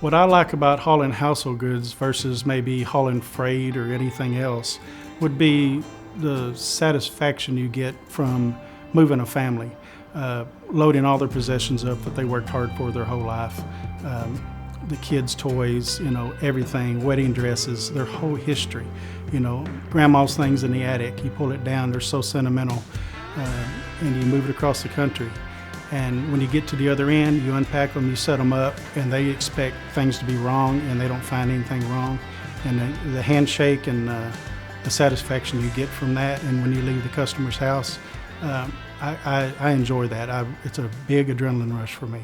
What I like about hauling household goods versus maybe hauling freight or anything else would be the satisfaction you get from moving a family, loading all their possessions up that they worked hard for their whole life. The kids' toys, everything, wedding dresses, their whole history. Grandma's things in the attic, you pull it down, they're so sentimental, and you move it across the country. And when you get to the other end, you unpack them, you set them up, and they expect things to be wrong, and they don't find anything wrong. And the handshake and the satisfaction you get from that, and when you leave the customer's house, I enjoy that. It's a big adrenaline rush for me.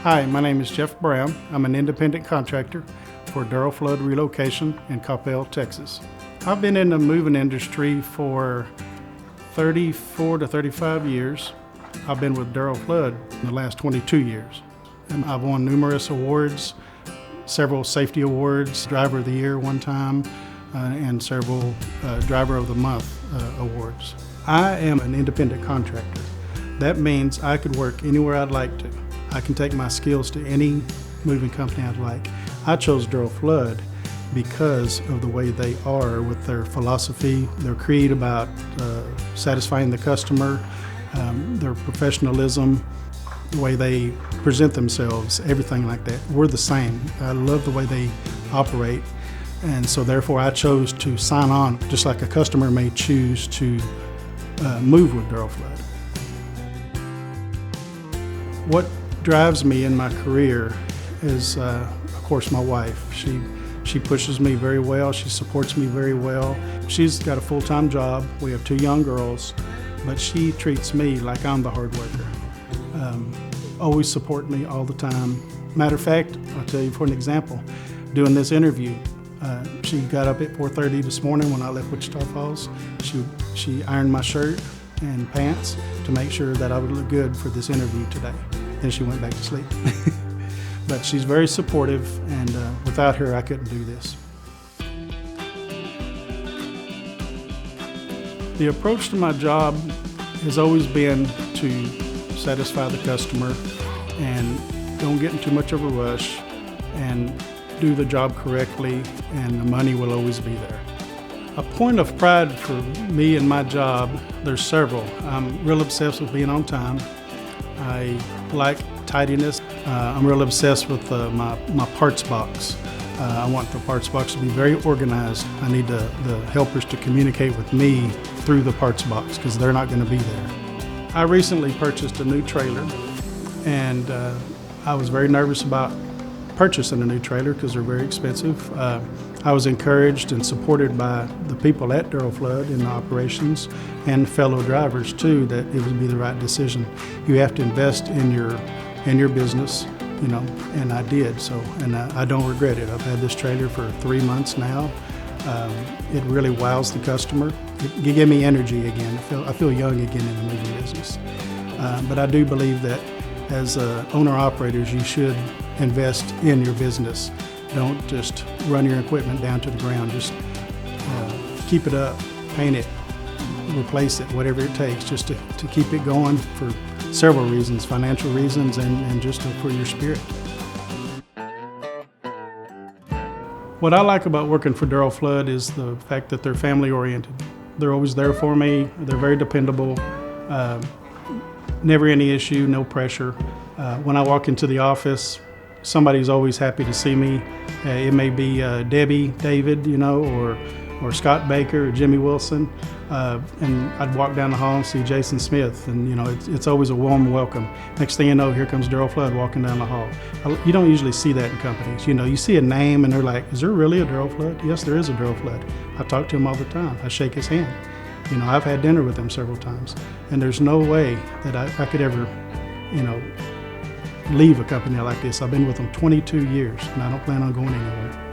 Hi, my name is Jeff Brown. I'm an independent contractor for Daryl Flood Relocation in Coppell, Texas. I've been in the moving industry for 34 to 35 years. I've been with Daryl Flood in the last 22 years. And I've won numerous awards, several safety awards, Driver of the Year one time, and several Driver of the Month awards. I am an independent contractor. That means I could work anywhere I'd like to. I can take my skills to any moving company I'd like. I chose Daryl Flood because of the way they are with their philosophy, their creed about satisfying the customer, their professionalism, the way they present themselves, everything like that. We're the same. I love the way they operate, and so therefore I chose to sign on, just like a customer may choose to move with Daryl Flood. What drives me in my career is, of course, my wife. She pushes me very well. She supports me very well. She's got a full-time job. We have 2 young girls, but she treats me like I'm the hard worker. Always support me all the time. Matter of fact, I'll tell you for an example, doing this interview, she got up at 4:30 this morning when I left Wichita Falls. She ironed my shirt and pants to make sure that I would look good for this interview today. Then she went back to sleep. But she's very supportive, and without her, I couldn't do this. The approach to my job has always been to satisfy the customer and don't get in too much of a rush and do the job correctly, and the money will always be there. A point of pride for me in my job, there's several. I'm real obsessed with being on time. I like tidiness. I'm real obsessed with my parts box. I want the parts box to be very organized. I need the helpers to communicate with me through the parts box because they're not going to be there. I recently purchased a new trailer, and I was very nervous about purchasing a new trailer because they're very expensive. I was encouraged and supported by the people at Daryl Flood in the operations and fellow drivers too, that it would be the right decision. You have to invest in your business, and I did so, and I don't regret it. I've had this trailer for 3 months now. It really wows the customer. It gave me energy again. I feel young again in the moving business. But I do believe that as owner-operators, you should invest in your business. Don't just run your equipment down to the ground. Just keep it up, paint it, replace it, whatever it takes, just to keep it going for several reasons, financial reasons, and just for your spirit. What I like about working for Daryl Flood is the fact that they're family-oriented. They're always there for me. They're very dependable. Never any issue, no pressure. When I walk into the office, somebody's always happy to see me. It may be Debbie, David, or Scott Baker or Jimmy Wilson. And I'd walk down the hall and see Jason Smith, and it's always a warm welcome. Next thing you know, here comes Daryl Flood walking down the hall. You don't usually see that in companies. You see a name and they're like, is there really a Daryl Flood? Yes, there is a Daryl Flood. I talk to him all the time. I shake his hand. I've had dinner with him several times, and there's no way that I could ever, leave a company like this. I've been with them 22 years, and I don't plan on going anywhere.